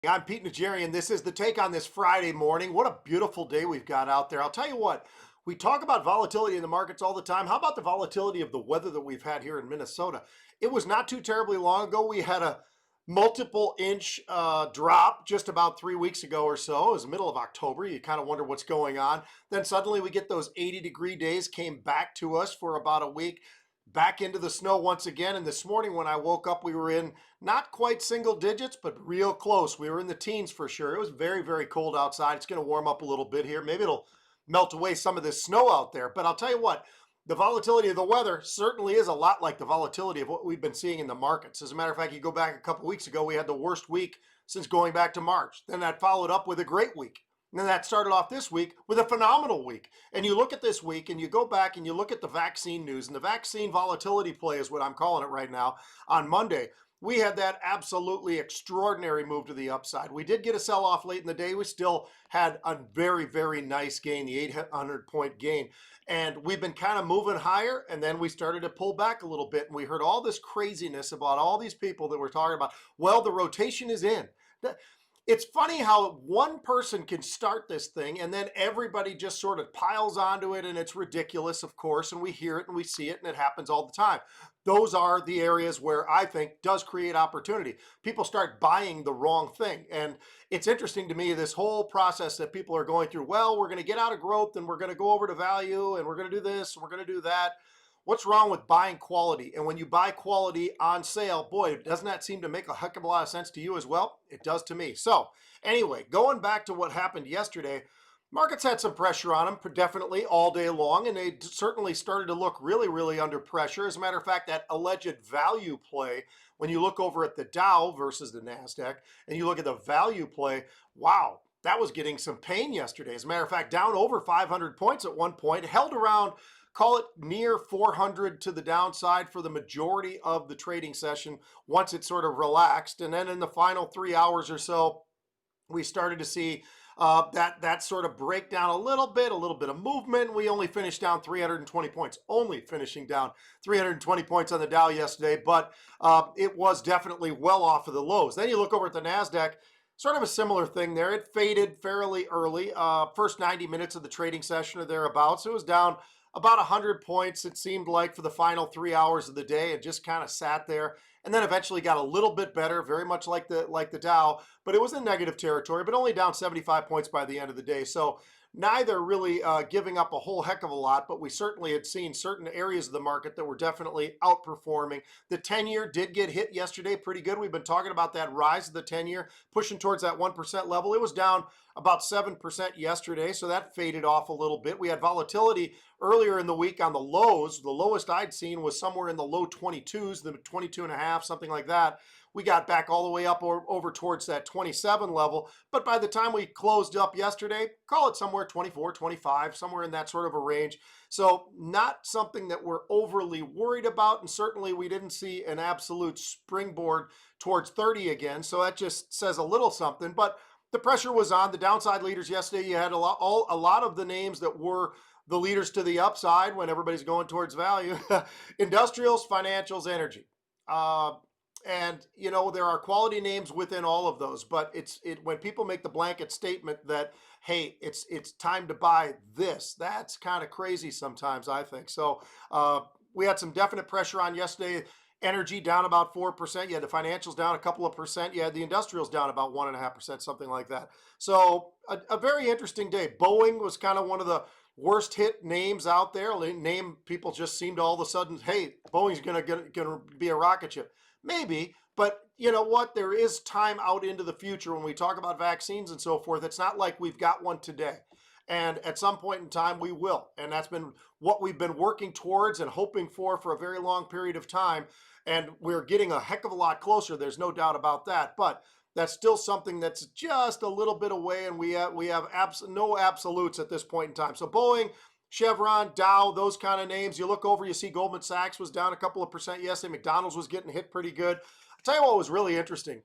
I'm Pete Najarian. This is the take on this Friday morning. What a beautiful day we've got out there. I'll tell you what, we talk about volatility in the markets all the time. How about the volatility of the weather that we've had here in Minnesota? It was not too terribly long ago. We had a multiple inch drop just about 3 weeks ago or so. It was the middle of October. You kind of wonder what's going on. Then suddenly we get those 80-degree days came back to us for about a week, back into the snow once again. And this morning when I woke up, we were in not quite single digits, but real close. We were in the teens for sure. It was very, very cold outside. It's going to warm up a little bit here. Maybe it'll melt away some of this snow out there. But I'll tell you what, the volatility of the weather certainly is a lot like the volatility of what we've been seeing in the markets. As a matter of fact, you go back a couple weeks ago, we had the worst week since going back to March. Then that followed up with a great week. And then that started off this week with a phenomenal week. And you look at this week and you go back and you look at the vaccine news, and the vaccine volatility play is what I'm calling it right now. On Monday, we had that absolutely extraordinary move to the upside. We did get a sell-off late in the day. We still had a very, very nice gain, the 800-point gain. And we've been kind of moving higher, and then we started to pull back a little bit. And we heard all this craziness about all these people that were talking about, well, the rotation is in. It's funny how one person can start this thing and then everybody just sort of piles onto it, and it's ridiculous, of course, and we hear it and we see it, and it happens all the time. Those are the areas where I think does create opportunity. People start buying the wrong thing. And it's interesting to me, this whole process that people are going through. Well, we're going to get out of growth and we're going to go over to value and we're going to do this and we're going to do that. What's wrong with buying quality? And when you buy quality on sale, boy, doesn't that seem to make a heck of a lot of sense to you as well? It does to me. So anyway, going back to what happened yesterday, markets had some pressure on them, definitely all day long, and they certainly started to look really, really under pressure. As a matter of fact, that alleged value play, when you look over at the Dow versus the NASDAQ, and you look at the value play, wow, that was getting some pain yesterday. As a matter of fact, down over 500 points at one point, held around, call it near 400 to the downside for the majority of the trading session once it sort of relaxed. And then in the final 3 hours or so, we started to see that sort of break down a little bit of movement. We only finished down 320 points, only finishing down 320 points on the Dow yesterday, but it was definitely well off of the lows. Then you look over at the NASDAQ, sort of a similar thing there. It faded fairly early, first 90 minutes of the trading session or thereabouts. It was down about 100 points, it seemed like, for the final 3 hours of the day. It just kind of sat there and then eventually got a little bit better, very much like the Dow, but it was in negative territory, but only down 75 points by the end of the day. So neither really giving up a whole heck of a lot, but we certainly had seen certain areas of the market that were definitely outperforming. The 10-year did get hit yesterday pretty good. We've been talking about that rise of the 10-year, pushing towards that 1% level. It was down about 7% yesterday, so that faded off a little bit. We had volatility earlier in the week on the lows. The lowest I'd seen was somewhere in the low 22s, the 22 and a half, something like that. We got back all the way up over towards that 27 level. But by the time we closed up yesterday, call it somewhere 24, 25, somewhere in that sort of a range. So not something that we're overly worried about. And certainly we didn't see an absolute springboard towards 30 again. So that just says a little something. But the pressure was on. The downside leaders yesterday, you had a lot of the names that were the leaders to the upside when everybody's going towards value. Industrials, financials, energy. And you know, there are quality names within all of those, but when people make the blanket statement that, hey, it's time to buy this, that's kind of crazy sometimes, I think. So we had some definite pressure on yesterday. Energy down about 4%. You had the financials down a couple of percent. You had the industrials down about 1.5%, something like that. So a very interesting day. Boeing was kind of one of the worst hit names out there. Name people just seemed all of a sudden, hey, Boeing's gonna be a rocket ship. Maybe, but you know what? There is time out into the future when we talk about vaccines and so forth. It's not like we've got one today. And at some point in time, we will. And that's been what we've been working towards and hoping for a very long period of time. And we're getting a heck of a lot closer. There's no doubt about that. But that's still something that's just a little bit away, and we have no absolutes at this point in time. So Boeing, Chevron, Dow, those kind of names. You look over, you see Goldman Sachs was down a couple of percent yesterday. McDonald's was getting hit pretty good. I'll tell you what was really interesting.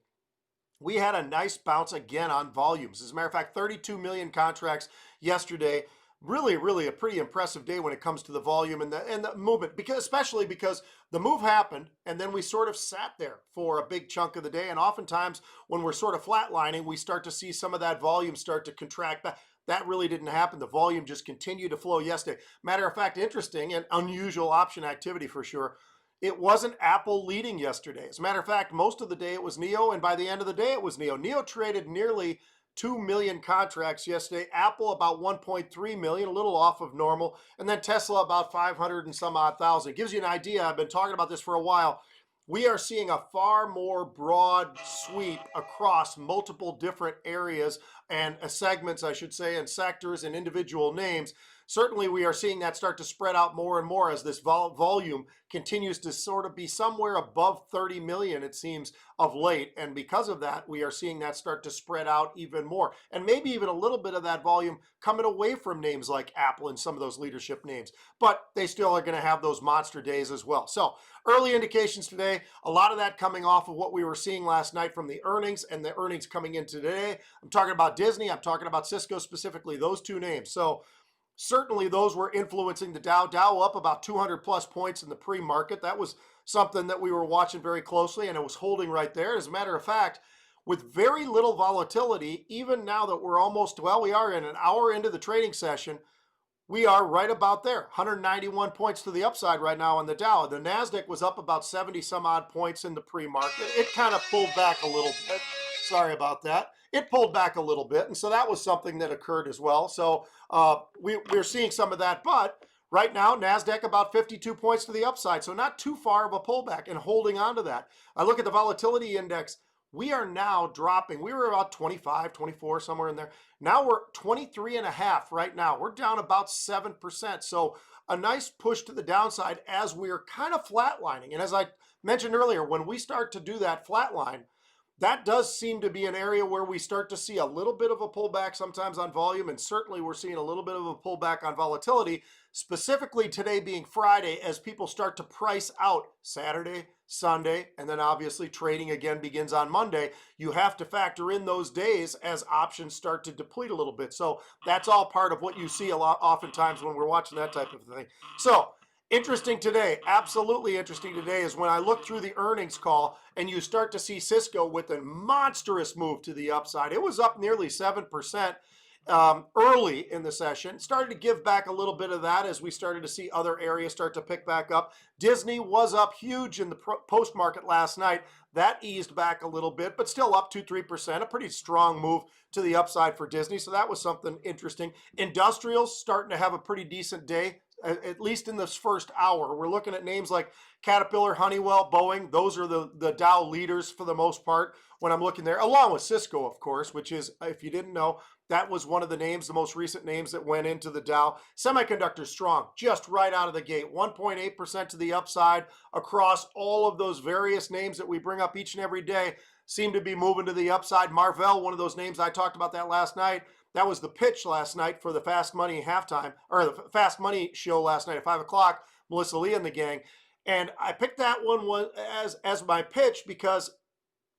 We had a nice bounce again on volumes. As a matter of fact, 32 million contracts yesterday. Really a pretty impressive day when it comes to the volume and the movement, because especially because the move happened and then we sort of sat there for a big chunk of the day. And oftentimes when we're sort of flatlining, we start to see some of that volume start to contract back. That really didn't happen. The volume just continued to flow yesterday. Matter of fact, interesting and unusual option activity for sure. It wasn't Apple leading yesterday. As a matter of fact, most of the day it was NEO, and by the end of the day it was NEO. NEO traded nearly 2 million contracts yesterday. Apple about 1.3 million, a little off of normal. And then Tesla about 500 and some odd thousand. It gives you an idea. I've been talking about this for a while. We are seeing a far more broad sweep across multiple different areas and segments, I should say, and sectors and individual names. Certainly we are seeing that start to spread out more and more as this volume continues to sort of be somewhere above 30 million, it seems, of late. And because of that, we are seeing that start to spread out even more, and maybe even a little bit of that volume coming away from names like Apple and some of those leadership names, but they still are going to have those monster days as well. So early indications today, a lot of that coming off of what we were seeing last night from the earnings and the earnings coming in today. I'm talking about Disney, I'm talking about Cisco specifically, those two names. So certainly those were influencing the Dow. Dow up about 200 plus points in the pre-market. That was something that we were watching very closely, and it was holding right there. As a matter of fact, with very little volatility, even now that we're almost, well, we are in an hour into the trading session, we are right about there, 191 points to the upside right now on the Dow. The Nasdaq was up about 70 some odd points in the pre-market. It kind of pulled back a little bit. Sorry about that. It pulled back a little bit, and so that was something that occurred as well. So we're seeing some of that, but right now Nasdaq about 52 points to the upside, so not too far of a pullback and holding on to that. I look at the volatility index. We are now dropping. We were about 25, 24, somewhere in there. Now we're 23 and a half right now. We're down about 7%. So a nice push to the downside as we're kind of flatlining. And as I mentioned earlier, when we start to do that flatline, that does seem to be an area where we start to see a little bit of a pullback sometimes on volume, and certainly we're seeing a little bit of a pullback on volatility, specifically today being Friday, as people start to price out Saturday, Sunday, and then obviously trading again begins on Monday. You have to factor in those days as options start to deplete a little bit. So that's all part of what you see a lot oftentimes when we're watching that type of thing. So interesting today, absolutely interesting today, is when I look through the earnings call and you start to see Cisco with a monstrous move to the upside. It was up nearly 7% early in the session. Started to give back a little bit of that as we started to see other areas start to pick back up. Disney was up huge in the post-market last night. That eased back a little bit, but still up 2-3%, a pretty strong move to the upside for Disney. So that was something interesting. Industrials starting to have a pretty decent day, at least in this first hour. We're looking at names like Caterpillar, Honeywell, Boeing. Those are the Dow leaders for the most part when I'm looking there, along with Cisco, of course, which is, if you didn't know, that was one of the names, the most recent names that went into the Dow. Semiconductors strong, just right out of the gate, 1.8% to the upside across all of those various names that we bring up each and every day, seem to be moving to the upside. Marvell, one of those names, I talked about that last night. That was the pitch last night for the Fast Money halftime, or the Fast Money show last night at 5 o'clock, Melissa Lee and the gang. And I picked that one as my pitch because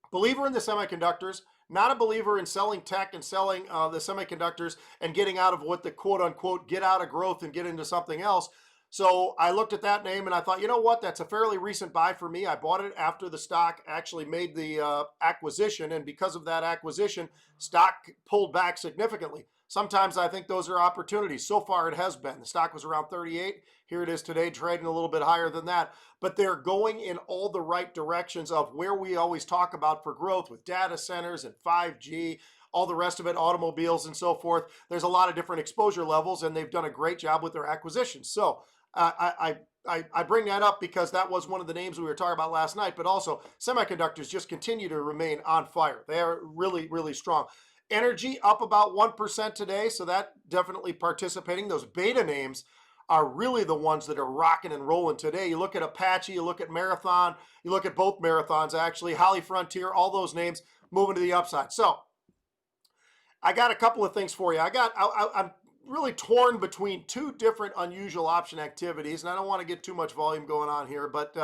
believer in the semiconductors, not a believer in selling tech and selling the semiconductors and getting out of what the quote unquote get out of growth and get into something else. So I looked at that name and I thought, you know what, that's a fairly recent buy for me. I bought it after the stock actually made the acquisition, and because of that acquisition, stock pulled back significantly. Sometimes I think those are opportunities. So far it has been. The stock was around 38. Here it is today, trading a little bit higher than that. But they're going in all the right directions of where we always talk about for growth with data centers and 5G, all the rest of it, automobiles and so forth. There's a lot of different exposure levels, and they've done a great job with their acquisitions. So I bring that up because that was one of the names we were talking about last night, but also semiconductors just continue to remain on fire. They are really strong. Energy up about 1% today, so that definitely participating. Those beta names are really the ones that are rocking and rolling today. You look at Apache, you look at Marathon, you look at both Marathons actually, Holly Frontier, all those names moving to the upside. So I got a couple of things for you. I'm really torn between two different unusual option activities, and I don't want to get too much volume going on here, but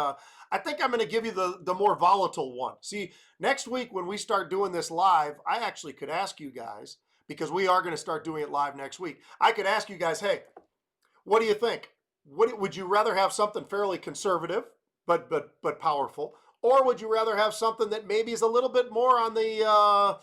I think I'm going to give you the more volatile one. See, next week when we start doing this live, I actually could ask you guys, because we are going to start doing it live next week. I could ask you guys, hey, what do you think? Would you rather have something fairly conservative but powerful, or would you rather have something that maybe is a little bit more on the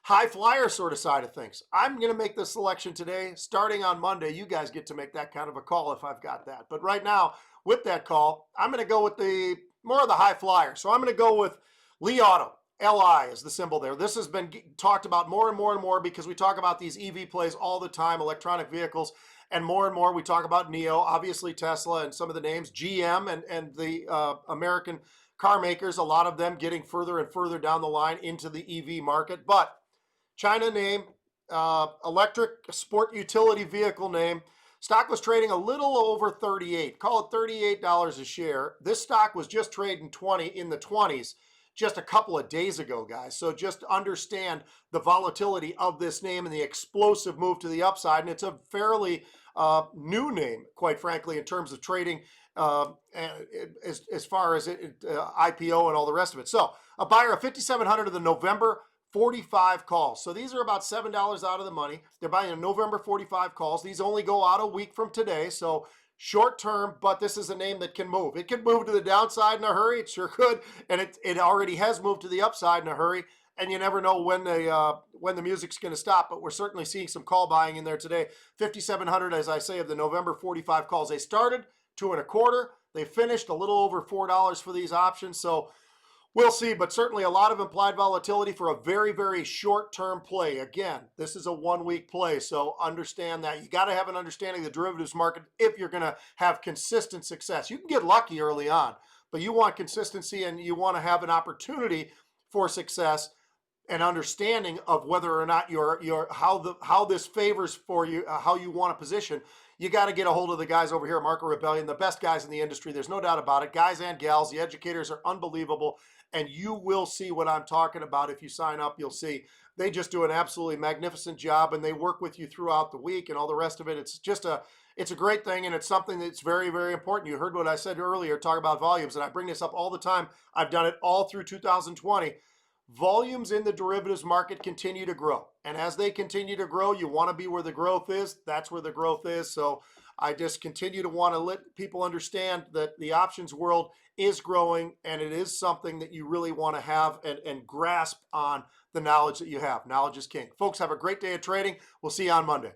high flyer sort of side of things? I'm going to make the selection today. Starting on Monday, you guys get to make that kind of a call if I've got that. But right now, with that call, I'm going to go with the more of the high flyer. So I'm going to go with Li Auto. LI is the symbol there. This has been talked about more and more and more because we talk about these EV plays all the time, electronic vehicles, and more we talk about NIO, obviously Tesla and some of the names, GM and the American car makers, a lot of them getting further and further down the line into the EV market. But China name, electric sport utility vehicle name. Stock was trading a little over 38, call it $38 a share. This stock was just trading in the 20s just a couple of days ago, guys. So just understand the volatility of this name and the explosive move to the upside. And it's a fairly new name, quite frankly, in terms of trading as far as IPO and all the rest of it. So a buyer of 5,700 of the November 45 calls. So these are about $7 out of the money. They're buying a November 45 calls. These only go out a week from today. So short term, but this is a name that can move. It can move to the downside in a hurry. It sure could. And it already has moved to the upside in a hurry. And you never know when the music's going to stop, but we're certainly seeing some call buying in there today. 5,700, as I say, of the November 45 calls. They started 2.25. They finished a little over $4 for these options. So we'll see, but certainly a lot of implied volatility for a very, very short-term play. Again, this is a one-week play, so understand that. You got to have an understanding of the derivatives market if you're going to have consistent success. You can get lucky early on, but you want consistency and you want to have an opportunity for success and understanding of whether or not how this favors for you, how you want to position. You got to get a hold of the guys over here at Market Rebellion, the best guys in the industry. There's no doubt about it. Guys and gals, the educators are unbelievable, and you will see what I'm talking about. If you sign up, you'll see. They just do an absolutely magnificent job, and they work with you throughout the week and all the rest of it. It's a great thing, and it's something that's very, very important. You heard what I said earlier, talk about volumes, and I bring this up all the time. I've done it all through 2020. Volumes in the derivatives market continue to grow. And as they continue to grow, you want to be where the growth is. That's where the growth is. So I just continue to want to let people understand that the options world is growing, and it is something that you really want to have and grasp on the knowledge that you have. Knowledge is king. Folks, have a great day of trading. We'll see you on Monday.